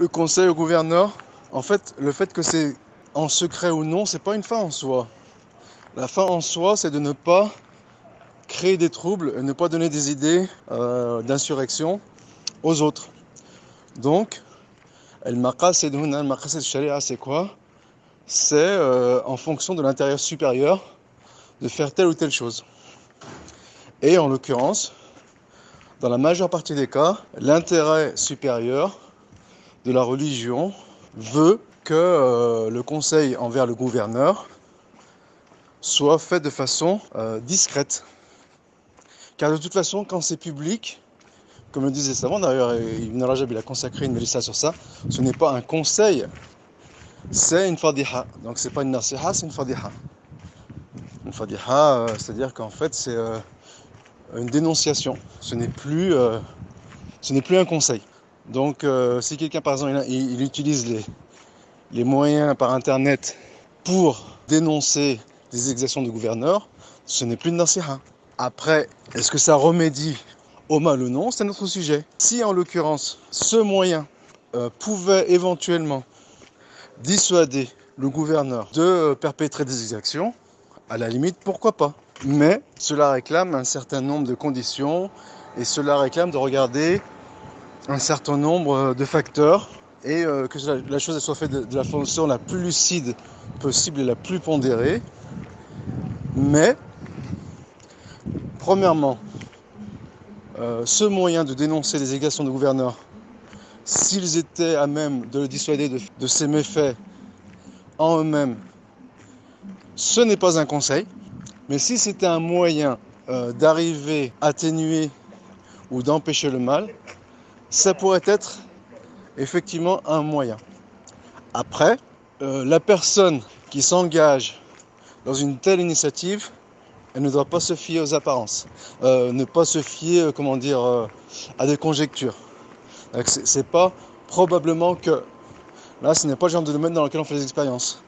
le conseil au gouverneur. En fait, le fait que c'est en secret ou non, c'est pas une fin en soi. La fin en soi, c'est de ne pas créer des troubles et ne pas donner des idées d'insurrection aux autres. Donc, al-maqasid huna, al-maqasid sharia, c'est quoi? C'est en fonction de l'intérêt supérieur de faire telle ou telle chose. Et en l'occurrence, dans la majeure partie des cas, l'intérêt supérieur de la religion veut que le conseil envers le gouverneur soit fait de façon discrète. Car de toute façon, quand c'est public, comme le disait savant, d'ailleurs Ibn Rajab il a consacré une mélissa sur ça, ce n'est pas un conseil, c'est une fadiha. Donc c'est pas une nasiha, c'est une fadiha. Une fadiha, c'est-à-dire qu'en fait c'est une dénonciation. Ce n'est plus un conseil. Donc si quelqu'un par exemple il utilise les moyens par internet pour dénoncer des exactions du gouverneur, ce n'est plus une nasiha. Après, est-ce que ça remédie au mal ou non, c'est notre sujet. Si en l'occurrence ce moyen pouvait éventuellement dissuader le gouverneur de perpétrer des exactions, à la limite pourquoi pas. Mais cela réclame un certain nombre de conditions et cela réclame de regarder un certain nombre de facteurs et que la chose soit faite de la façon la plus lucide possible et la plus pondérée. Mais premièrement, ce moyen de dénoncer les exactions du gouverneur, s'ils étaient à même de le dissuader de ces méfaits en eux-mêmes, ce n'est pas un conseil. Mais si c'était un moyen d'arriver à atténuer ou d'empêcher le mal, ça pourrait être effectivement un moyen. Après, la personne qui s'engage dans une telle initiative, elle ne doit pas se fier aux apparences, ne pas se fier, à des conjectures. C'est pas probablement que là, ce n'est pas le genre de domaine dans lequel on fait des expériences.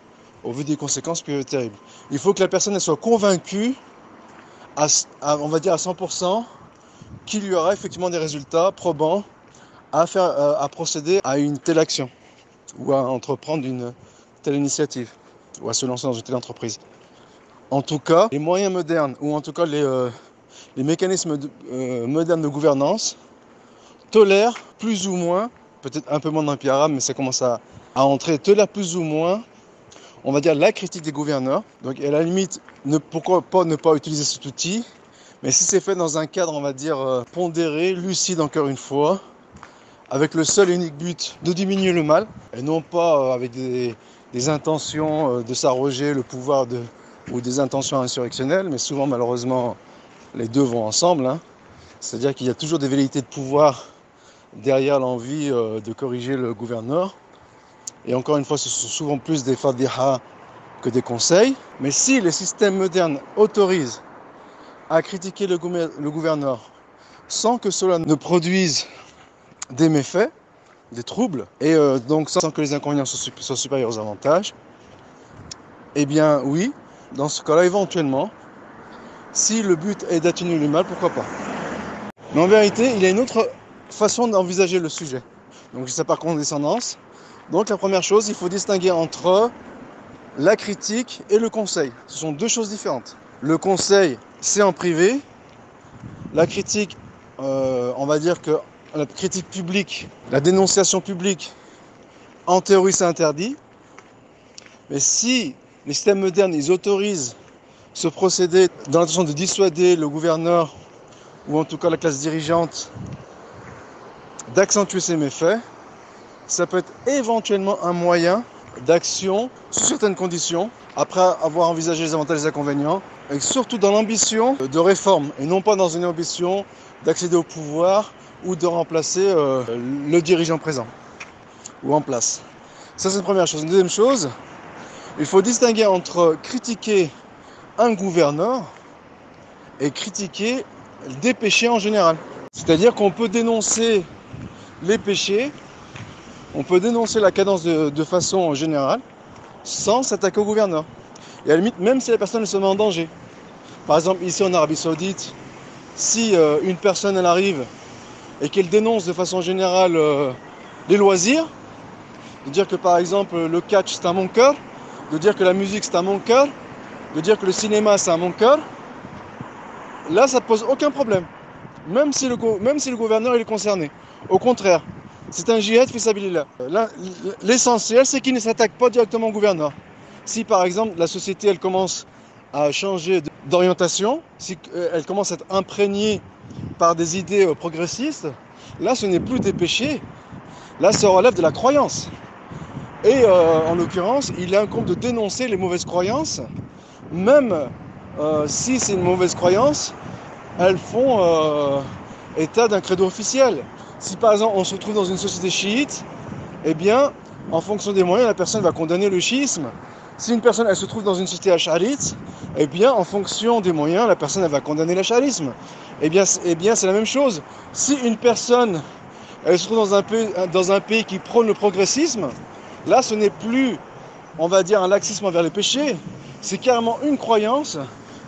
Au vu des conséquences peuvent être terribles. Il faut que la personne elle soit convaincue, on va dire à 100%, qu'il y aura effectivement des résultats probants à procéder à une telle action ou à entreprendre une telle initiative ou à se lancer dans une telle entreprise. En tout cas, les moyens modernes ou en tout cas les mécanismes modernes de gouvernance tolèrent plus ou moins, peut-être un peu moins dans le pays arabe, mais ça commence à entrer, tolèrent plus ou moins, on va dire, la critique des gouverneurs. Donc à la limite, pourquoi pas ne pas utiliser cet outil, mais si c'est fait dans un cadre, on va dire, pondéré, lucide encore une fois, avec le seul et unique but de diminuer le mal, et non pas avec des intentions de s'arroger le pouvoir ou des intentions insurrectionnelles, mais souvent malheureusement les deux vont ensemble, hein. C'est-à-dire qu'il y a toujours des velléités de pouvoir derrière l'envie de corriger le gouverneur. Et encore une fois, ce sont souvent plus des fadihas que des conseils. Mais si les systèmes modernes autorisent à critiquer le gouverneur sans que cela ne produise des méfaits, des troubles, et donc sans que les inconvénients soient supérieurs aux avantages, eh bien oui, dans ce cas-là, éventuellement, si le but est d'atténuer le mal, pourquoi pas. Mais en vérité, il y a une autre façon d'envisager le sujet. Donc c'est par condescendance. Donc la première chose, il faut distinguer entre la critique et le conseil. Ce sont deux choses différentes. Le conseil, c'est en privé. La critique, on va dire que la critique publique, la dénonciation publique, en théorie c'est interdit. Mais si les systèmes modernes, ils autorisent ce procédé dans l'intention de dissuader le gouverneur ou en tout cas la classe dirigeante d'accentuer ses méfaits, ça peut être éventuellement un moyen d'action sous certaines conditions, après avoir envisagé les avantages et les inconvénients, et surtout dans l'ambition de réforme, et non pas dans une ambition d'accéder au pouvoir ou de remplacer le dirigeant présent ou en place. Ça c'est une première chose. Une deuxième chose, il faut distinguer entre critiquer un gouverneur et critiquer des péchés en général. C'est-à-dire qu'on peut dénoncer les péchés, on peut dénoncer la cadence de façon générale sans s'attaquer au gouverneur. Et à la limite, même si la personne se met en danger. Par exemple, ici en Arabie Saoudite, si une personne elle arrive et qu'elle dénonce de façon générale les loisirs, de dire que par exemple le catch c'est un monker, de dire que la musique c'est un monker, de dire que le cinéma c'est un monker, là ça ne pose aucun problème. Même si le gouverneur il est concerné. Au contraire, c'est un jihad fisabilillah. L'essentiel, c'est qu'il ne s'attaque pas directement au gouverneur. Si par exemple la société elle commence à changer d'orientation, si elle commence à être imprégnée par des idées progressistes, là ce n'est plus des péchés, là ça relève de la croyance. Et en l'occurrence, il incombe de dénoncer les mauvaises croyances, même si c'est une mauvaise croyance, elles font état d'un credo officiel. Si par exemple on se retrouve dans une société chiite, eh bien, en fonction des moyens, la personne va condamner le chiisme. Si une personne elle se trouve dans une société acharite, eh bien, en fonction des moyens, la personne elle va condamner l'acharisme. Eh bien, c'est la même chose. Si une personne elle se trouve dans un pays qui prône le progressisme, là, ce n'est plus, on va dire, un laxisme envers les péchés. C'est carrément une croyance.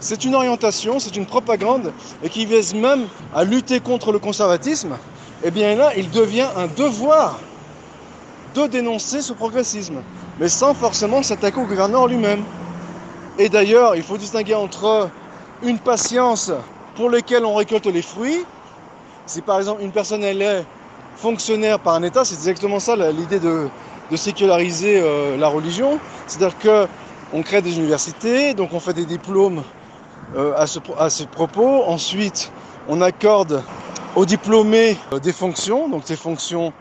C'est une orientation, c'est une propagande et qui vise même à lutter contre le conservatisme, eh bien là, il devient un devoir de dénoncer ce progressisme, mais sans forcément s'attaquer au gouverneur lui-même. Et d'ailleurs, il faut distinguer entre une patience pour laquelle on récolte les fruits. Si par exemple une personne elle est fonctionnaire par un État, c'est exactement ça l'idée de séculariser la religion. C'est-à-dire qu'on crée des universités, donc on fait des diplômes à ce propos. Ensuite, on accorde aux diplômés des fonctions, donc des fonctions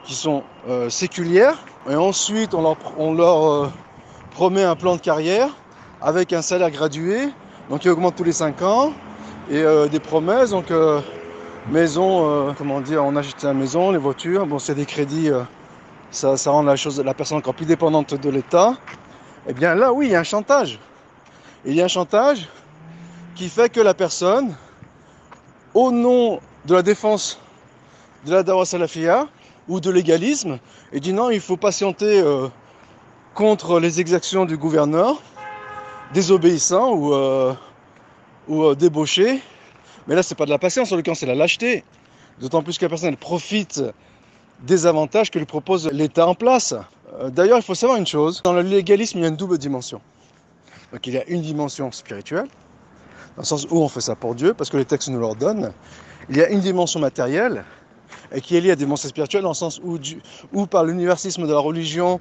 qui sont séculières. Et ensuite, on leur promet un plan de carrière avec un salaire gradué, donc qui augmente tous les 5 ans, et des promesses, donc maison, comment dire, on achète la maison, les voitures, bon c'est des crédits, ça rend la personne encore plus dépendante de l'État. Et bien là, oui, il y a un chantage. Il y a un chantage qui fait que la personne, au nom de la défense de la dawa salafia ou de l'égalisme, elle dit non, il faut patienter contre les exactions du gouverneur, désobéissant ou débauché. Mais là, c'est pas de la patience, en l'occurrence, c'est la lâcheté. D'autant plus que la personne elle profite des avantages que lui propose l'État en place. D'ailleurs, il faut savoir une chose, dans le légalisme, il y a une double dimension. Donc il y a une dimension spirituelle, dans le sens où on fait ça pour Dieu, parce que les textes nous l'ordonnent. Il y a une dimension matérielle, et qui est liée à la dimension spirituelle, dans le sens où par l'universalisme de la religion,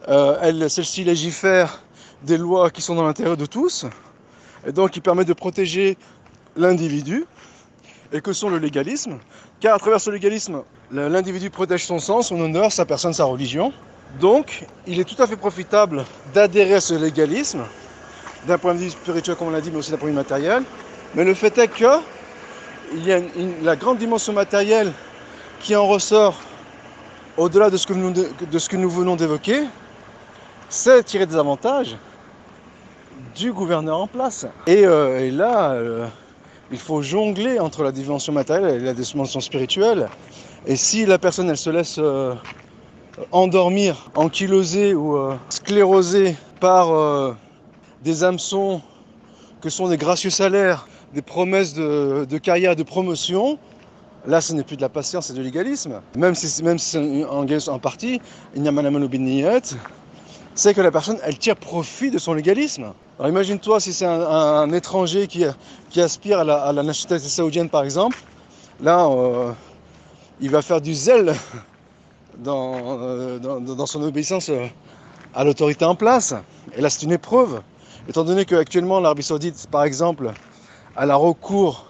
celle-ci légifère des lois qui sont dans l'intérêt de tous, et donc qui permet de protéger l'individu, et que sont le légalisme, car à travers ce légalisme, l'individu protège son sang, son honneur, sa personne, sa religion. Donc, il est tout à fait profitable d'adhérer à ce légalisme, d'un point de vue spirituel, comme on l'a dit, mais aussi d'un point de vue matériel. Mais le fait est que il y a la grande dimension matérielle qui en ressort au-delà de ce que nous venons d'évoquer, c'est tirer des avantages du gouverneur en place. Et là, il faut jongler entre la dimension matérielle et la dimension spirituelle. Et si la personne elle se laisse endormir, ankyloser ou scléroser par des hameçons que sont des gracieux salaires, des promesses de carrière, de promotion, là ce n'est plus de la patience, c'est de l'égalisme. Même si c'est en partie, il n'y a malamanou bin niyat, c'est que la personne elle tire profit de son légalisme. Alors imagine-toi si c'est un étranger qui aspire à la nationalité saoudienne par exemple, là il va faire du zèle dans son obéissance à l'autorité en place. Et là c'est une épreuve. Étant donné qu'actuellement l'Arabie Saoudite, par exemple, elle a recours,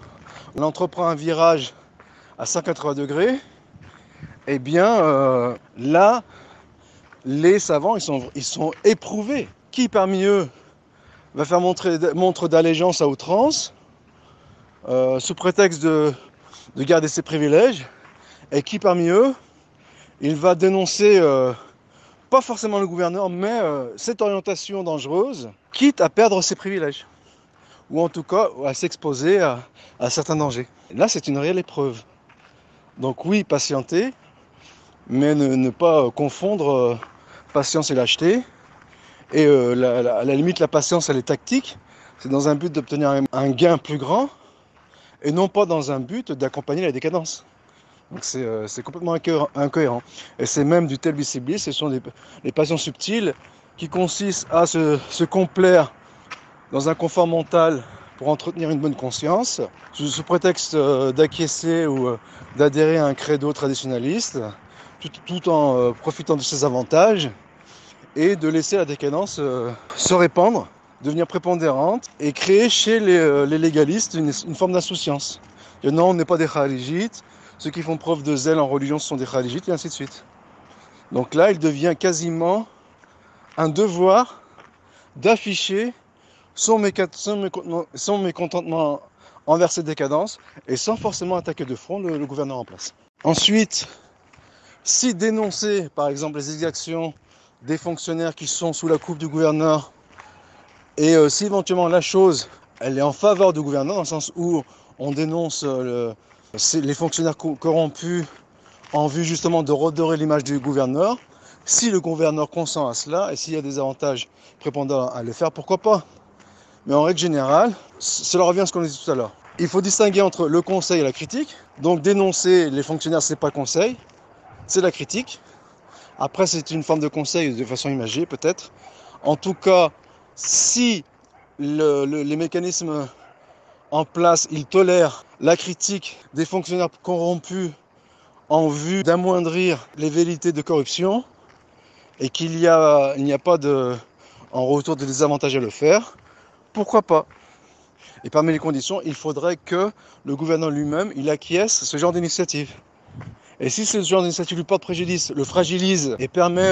elle entreprend un virage à 180 degrés, eh bien là, les savants, ils sont éprouvés. Qui parmi eux va faire montre d'allégeance à outrance, sous prétexte de garder ses privilèges, et qui parmi eux, il va dénoncer pas forcément le gouverneur, mais cette orientation dangereuse, quitte à perdre ses privilèges, ou en tout cas à s'exposer à certains dangers. Là, c'est une réelle épreuve. Donc oui, patienter, mais ne pas confondre patience et lâcheté. Et à la limite, la patience, elle est tactique. C'est dans un but d'obtenir un gain plus grand, et non pas dans un but d'accompagner la décadence. Donc c'est complètement incohérent. Et c'est même du telbis iblis, ce sont les passions subtiles qui consistent à se complaire dans un confort mental pour entretenir une bonne conscience, sous prétexte d'acquiescer ou d'adhérer à un credo traditionnaliste, tout en profitant de ses avantages, et de laisser la décadence se répandre, devenir prépondérante, et créer chez les légalistes une forme d'insouciance. Et non, on n'est pas des kharijites, ceux qui font preuve de zèle en religion ce sont des kharijites, et ainsi de suite. Donc là, il devient quasiment un devoir d'afficher son mécontentement envers cette décadence, et sans forcément attaquer de front le gouverneur en place. Ensuite, si dénoncer par exemple les exactions des fonctionnaires qui sont sous la coupe du gouverneur, et si éventuellement la chose elle est en faveur du gouverneur, dans le sens où on dénonce les fonctionnaires corrompus en vue justement de redorer l'image du gouverneur, si le gouverneur consent à cela et s'il y a des avantages prépondérants à le faire, pourquoi pas? Mais en règle générale, cela revient à ce qu'on a dit tout à l'heure. Il faut distinguer entre le conseil et la critique. Donc dénoncer les fonctionnaires, c'est pas conseil, c'est la critique. Après, c'est une forme de conseil de façon imagée, peut-être. En tout cas, si les mécanismes en place, ils tolèrent la critique des fonctionnaires corrompus en vue d'amoindrir les velléités de corruption, et qu'il n'y a pas en retour de désavantages à le faire, pourquoi pas? Et parmi les conditions, il faudrait que le gouverneur lui-même, il acquiesce ce genre d'initiative. Et si ce genre d'initiative lui porte préjudice, le fragilise et permet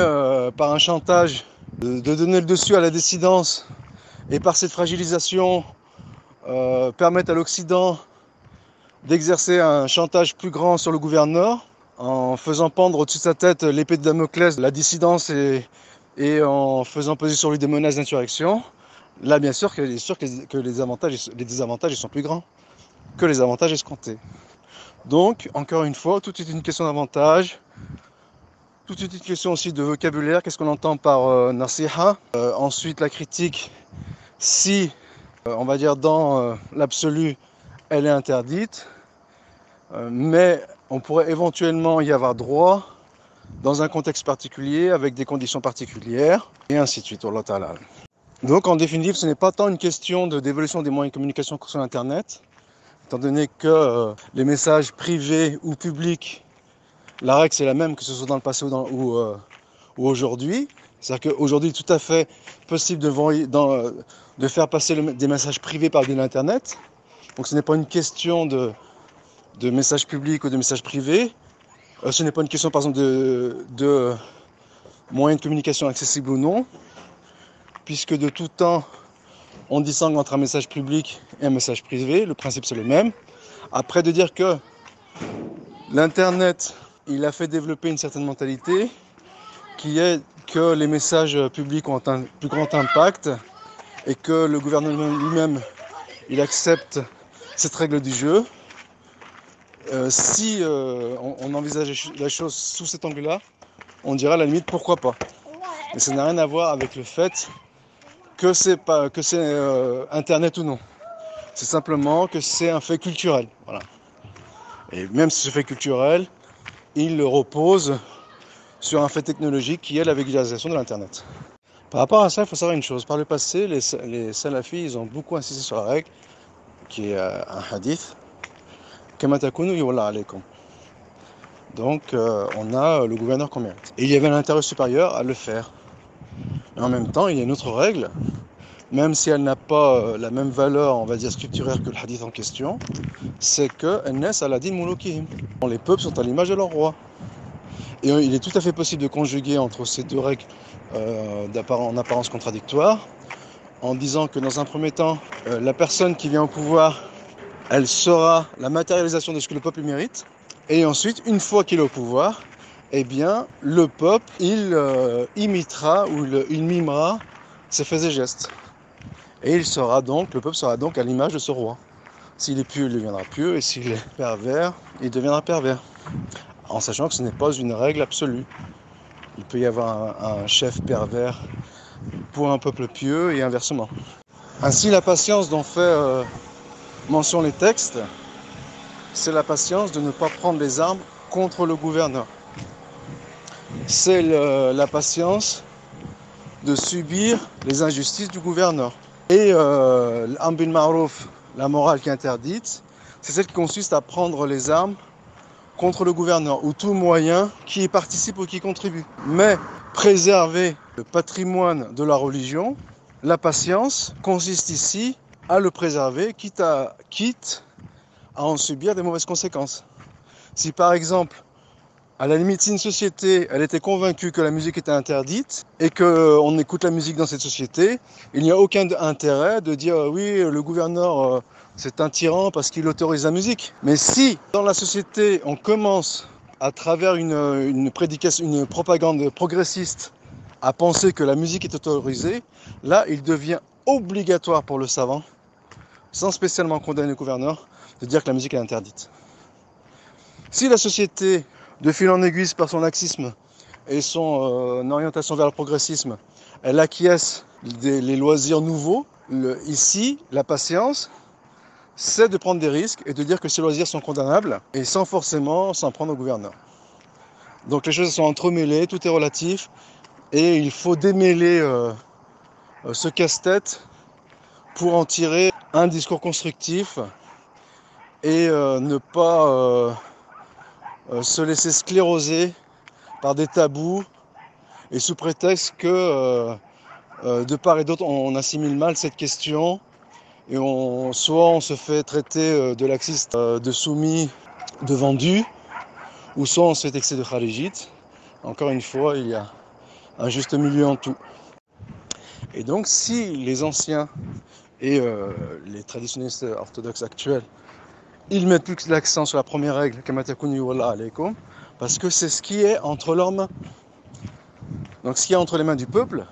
par un chantage de donner le dessus à la dissidence, et par cette fragilisation permettre à l'Occident d'exercer un chantage plus grand sur le gouverneur, en faisant pendre au-dessus de sa tête l'épée de Damoclès, la dissidence, et en faisant peser sur lui des menaces d'insurrection, là bien sûr que les désavantages sont plus grands que les avantages escomptés. Donc, encore une fois, tout est une question d'avantage, tout est une question aussi de vocabulaire, qu'est-ce qu'on entend par nasiha. Ensuite, la critique, si, on va dire dans l'absolu, elle est interdite, mais on pourrait éventuellement y avoir droit dans un contexte particulier, avec des conditions particulières, et ainsi de suite. Donc en définitive, ce n'est pas tant une question de d'évolution des moyens de communication sur Internet, étant donné que les messages privés ou publics, la règle c'est la même que ce soit dans le passé ou aujourd'hui. C'est-à-dire qu'aujourd'hui, il est tout à fait possible de faire passer des messages privés par l'Internet. Donc ce n'est pas une question de messages publics ou de messages privés. Ce n'est pas une question par exemple de moyens de communication accessibles ou non, puisque de tout temps, on distingue entre un message public et un message privé. Le principe, c'est le même. Après, de dire que l'Internet, il a fait développer une certaine mentalité qui est que les messages publics ont un plus grand impact et que le gouvernement lui-même, il accepte cette règle du jeu. Si on envisage la chose sous cet angle-là, on dira à la limite pourquoi pas. Mais ça n'a rien à voir avec le fait que c'est Internet ou non. C'est simplement que c'est un fait culturel. Voilà. Et même si ce fait culturel, il repose sur un fait technologique qui est la vulgarisation de l'Internet. Par rapport à ça, il faut savoir une chose. Par le passé, les salafis, ils ont beaucoup insisté sur la règle, qui est un hadith. Kama takunu yuwalla alaykum. Donc, on a le gouverneur qu'on mérite. Et il y avait un intérêt supérieur à le faire. Et en même temps, il y a une autre règle, même si elle n'a pas la même valeur, on va dire, scripturaire que le hadith en question, c'est que Nas ala din mulukihim. Les peuples sont à l'image de leur roi. Et il est tout à fait possible de conjuguer entre ces deux règles en apparence contradictoires, en disant que dans un premier temps, la personne qui vient au pouvoir, elle sera la matérialisation de ce que le peuple mérite. Et ensuite, une fois qu'il est au pouvoir, eh bien, le peuple, il imitera ou il mimera ses faits et gestes. Et le peuple sera donc à l'image de ce roi. S'il est pieux, il deviendra pieux, et s'il est pervers, il deviendra pervers. En sachant que ce n'est pas une règle absolue. Il peut y avoir un chef pervers pour un peuple pieux et inversement. Ainsi, la patience dont fait mention les textes, c'est la patience de ne pas prendre les armes contre le gouverneur. C'est la patience de subir les injustices du gouverneur. Et l'amr bil ma'rouf, la morale qui est interdite, c'est celle qui consiste à prendre les armes contre le gouverneur, ou tout moyen qui y participe ou qui contribue. Mais préserver le patrimoine de la religion, la patience consiste ici à le préserver, quitte à en subir des mauvaises conséquences. Si par exemple, à la limite, si une société, elle était convaincue que la musique était interdite et qu'on écoute la musique dans cette société, il n'y a aucun intérêt de dire oui, le gouverneur c'est un tyran parce qu'il autorise la musique. Mais si dans la société on commence à travers une prédication, une propagande progressiste à penser que la musique est autorisée, là il devient obligatoire pour le savant, sans spécialement condamner le gouverneur, de dire que la musique est interdite. Si la société, de fil en aiguille par son laxisme et son orientation vers le progressisme, elle acquiesce les loisirs nouveaux, ici, la patience, c'est de prendre des risques et de dire que ces loisirs sont condamnables et sans forcément s'en prendre au gouverneur. Donc les choses sont entremêlées, tout est relatif et il faut démêler ce casse-tête pour en tirer un discours constructif et ne pas se laisser scléroser par des tabous et sous prétexte que de part et d'autre on assimile mal cette question et soit on se fait traiter de laxiste, de soumis, de vendu, ou soit on se fait taxer de kharijite. Encore une fois, il y a un juste milieu en tout. Et donc si les anciens et les traditionnistes orthodoxes actuels, ils mettent plus l'accent sur la première règle, parce que c'est ce qui est entre leurs mains. Donc ce qui est entre les mains du peuple,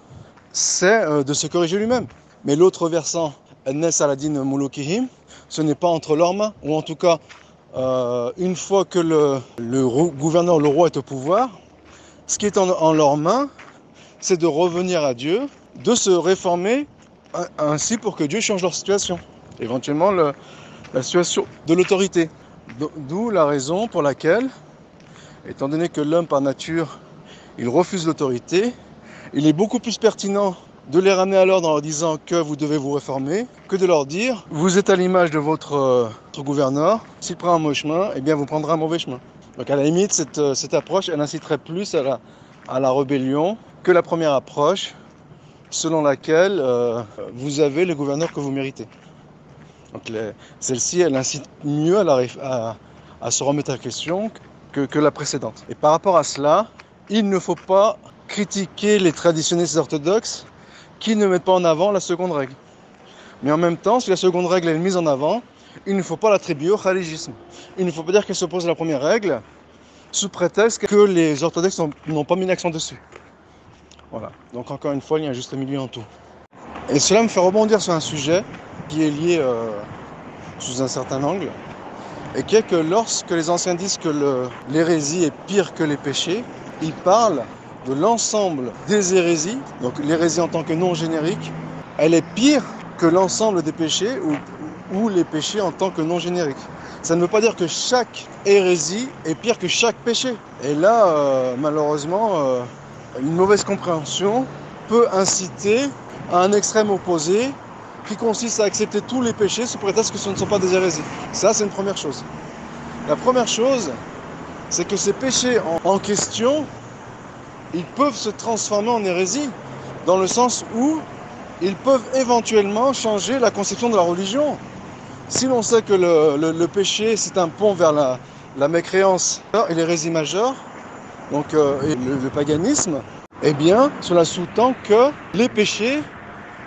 c'est de se corriger lui-même. Mais l'autre versant, ce n'est pas entre leurs mains, ou en tout cas, une fois que le gouverneur, le roi est au pouvoir, ce qui est en leurs mains, c'est de revenir à Dieu, de se réformer ainsi pour que Dieu change leur situation. Éventuellement, la situation de l'autorité. D'où la raison pour laquelle, étant donné que l'homme par nature, il refuse l'autorité, il est beaucoup plus pertinent de les ramener à l'ordre en leur disant que vous devez vous réformer, que de leur dire vous êtes à l'image de votre gouverneur, s'il prend un mauvais chemin, eh bien vous prendrez un mauvais chemin. Donc à la limite, cette approche, elle inciterait plus à la rébellion que la première approche, selon laquelle vous avez le gouverneur que vous méritez. Donc celle-ci, elle incite mieux à se remettre en question que la précédente. Et par rapport à cela, il ne faut pas critiquer les traditionnistes orthodoxes qui ne mettent pas en avant la seconde règle. Mais en même temps, si la seconde règle est mise en avant, il ne faut pas l'attribuer au kharijisme. Il ne faut pas dire qu'elle s'oppose à la première règle sous prétexte que les orthodoxes n'ont pas mis l'accent dessus. Voilà. Donc encore une fois, il y a un juste milieu en tout. Et cela me fait rebondir sur un sujet qui est lié sous un certain angle, et qui est que lorsque les anciens disent que l'hérésie est pire que les péchés, ils parlent de l'ensemble des hérésies, donc l'hérésie en tant que nom générique, elle est pire que l'ensemble des péchés ou les péchés en tant que nom générique. Ça ne veut pas dire que chaque hérésie est pire que chaque péché. Et là, malheureusement, une mauvaise compréhension peut inciter à un extrême opposé qui consiste à accepter tous les péchés sous prétexte que ce ne sont pas des hérésies. Ça, c'est une première chose. La première chose, c'est que ces péchés en question, ils peuvent se transformer en hérésie, dans le sens où ils peuvent éventuellement changer la conception de la religion. Si l'on sait que le péché, c'est un pont vers la mécréance et l'hérésie majeure, donc et le paganisme, eh bien, cela sous-tend que les péchés,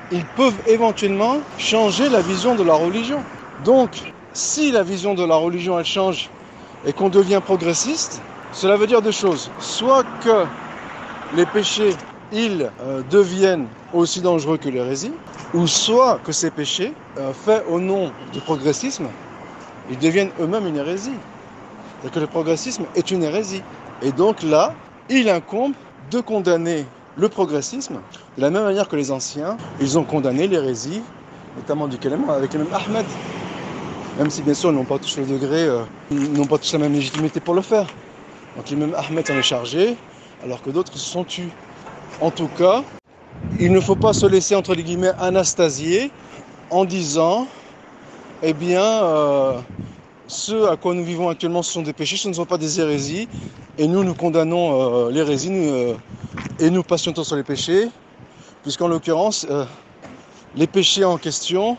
ils peuvent éventuellement changer la vision de la religion. Donc, si la vision de la religion, elle change et qu'on devient progressiste, cela veut dire deux choses. Soit que les péchés, ils deviennent aussi dangereux que l'hérésie, ou soit que ces péchés, faits au nom du progressisme, ils deviennent eux-mêmes une hérésie. C'est-à-dire que le progressisme est une hérésie. Et donc là, il incombe de condamner le progressisme de la même manière que les anciens, ils ont condamné l'hérésie, notamment du Kalem avec le même Ahmed. Même si bien sûr ils n'ont pas tous le degré, ils n'ont pas tous la même légitimité pour le faire. Donc l'imam Ahmed en est chargé, alors que d'autres se sont tus. En tout cas, il ne faut pas se laisser, entre les guillemets, anastasier en disant, eh bien, ce à quoi nous vivons actuellement, ce sont des péchés, ce ne sont pas des hérésies, et nous condamnons l'hérésie, et nous patientons sur les péchés, puisqu'en l'occurrence, les péchés en question,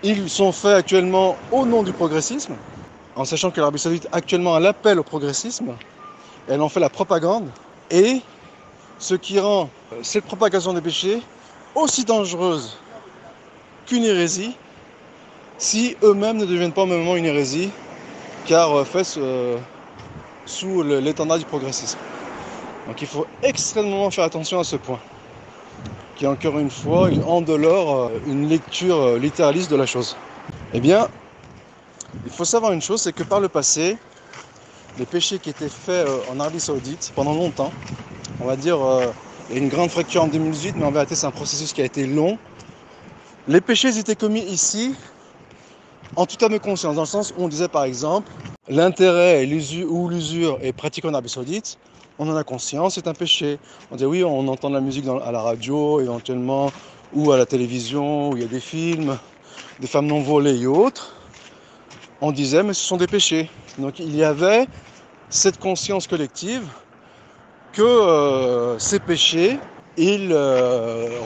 ils sont faits actuellement au nom du progressisme, en sachant que l'Arabie Saoudite actuellement elle appelle au progressisme, et elle en fait la propagande, et ce qui rend cette propagation des péchés aussi dangereuse qu'une hérésie, si eux-mêmes ne deviennent pas au même moment une hérésie, car faits sous l'étendard du progressisme. Donc il faut extrêmement faire attention à ce point, qui est encore une fois en dehors une lecture littéraliste de la chose. Eh bien, il faut savoir une chose, c'est que par le passé, les péchés qui étaient faits en Arabie Saoudite pendant longtemps, on va dire, il y a une grande fracture en 2018, mais en vérité c'est un processus qui a été long. Les péchés étaient commis ici en toute âme et conscience, dans le sens où on disait par exemple, l'intérêt ou l'usure est pratiqué en Arabie Saoudite, on en a conscience, c'est un péché. On dit oui, on entend de la musique à la radio éventuellement, ou à la télévision, où il y a des films, des femmes non volées et autres. On disait mais ce sont des péchés. Donc il y avait cette conscience collective que ces péchés, ils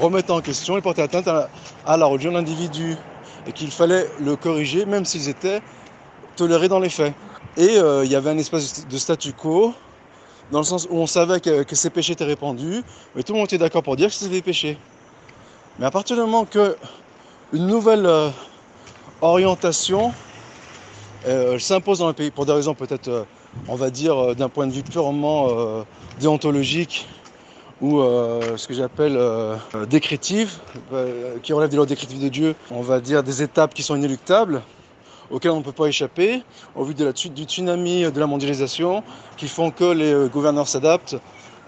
remettaient en question, ils portaient atteinte à la religion de l'individu, et qu'il fallait le corriger même s'ils étaient tolérés dans les faits. Et il y avait un espèce de statu quo, dans le sens où on savait que ces péchés étaient répandus, mais tout le monde était d'accord pour dire que c'était des péchés. Mais à partir du moment qu'une nouvelle orientation s'impose dans le pays, pour des raisons peut-être, on va dire, d'un point de vue purement déontologique, ou ce que j'appelle décrétive, qui relève des lois décrétives de Dieu, on va dire des étapes qui sont inéluctables, auxquelles on ne peut pas échapper, au vu du tsunami de la mondialisation, qui font que les gouverneurs s'adaptent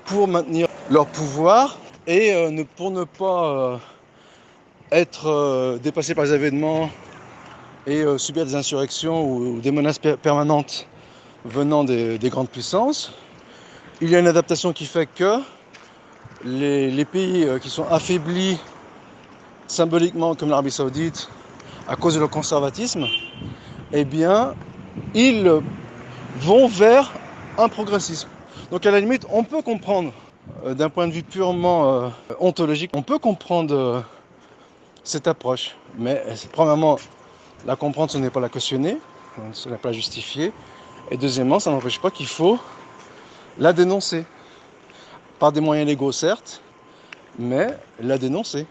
pour maintenir leur pouvoir, et pour ne pas être dépassés par les événements et subir des insurrections ou des menaces permanentes venant des grandes puissances. Il y a une adaptation qui fait que les pays qui sont affaiblis symboliquement, comme l'Arabie Saoudite, à cause de leur conservatisme, eh bien, ils vont vers un progressisme. Donc à la limite, on peut comprendre, d'un point de vue purement ontologique, on peut comprendre cette approche. Mais premièrement, la comprendre, ce n'est pas la cautionner, ce n'est pas la justifier. Et deuxièmement, ça n'empêche pas qu'il faut la dénoncer. Par des moyens légaux, certes, mais la dénoncer.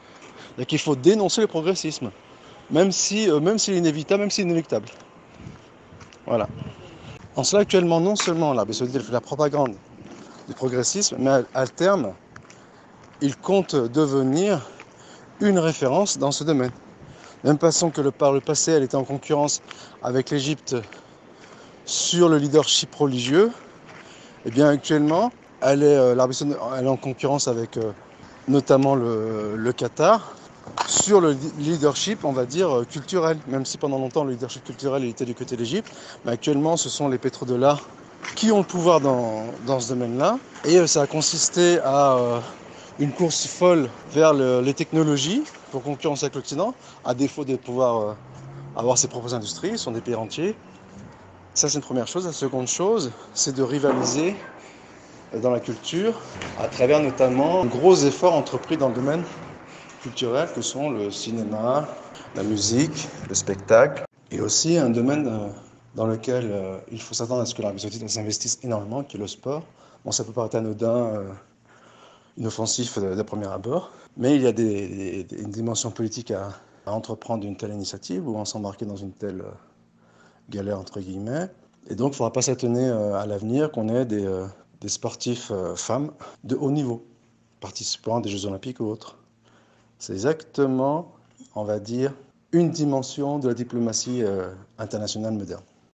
Donc il faut dénoncer le progressisme, même s'il est inévitable, même s'il est inéluctable. Voilà. En cela, actuellement, non seulement l'Arabie Saoudite fait la propagande du progressisme, mais à terme, il compte devenir une référence dans ce domaine. Même façon que par le passé, elle était en concurrence avec l'Égypte sur le leadership religieux, et bien actuellement, l'Arabie Saoudite elle est en concurrence avec notamment le Qatar sur le leadership, on va dire, culturel. Même si pendant longtemps le leadership culturel était du côté de l'Égypte, mais actuellement ce sont les pétrodollars qui ont le pouvoir dans ce domaine-là. Et ça a consisté à une course folle vers les technologies pour concurrencer avec l'Occident, à défaut de pouvoir avoir ses propres industries, ce sont des pays entiers. Ça c'est une première chose. La seconde chose, c'est de rivaliser dans la culture, à travers notamment de gros efforts entrepris dans le domaine culturel que sont le cinéma, la musique, le spectacle, et aussi un domaine dans lequel il faut s'attendre à ce que l'Arabie Saoudite s'investisse énormément, qui est le sport. Bon, ça peut paraître anodin, inoffensif d'un premier abord, mais il y a une dimension politique à entreprendre une telle initiative ou à s'embarquer dans une telle galère entre guillemets. Et donc, il ne faudra pas s'étonner à l'avenir qu'on ait des sportifs femmes de haut niveau, participant à des Jeux Olympiques ou autres. C'est exactement, on va dire, une dimension de la diplomatie internationale moderne.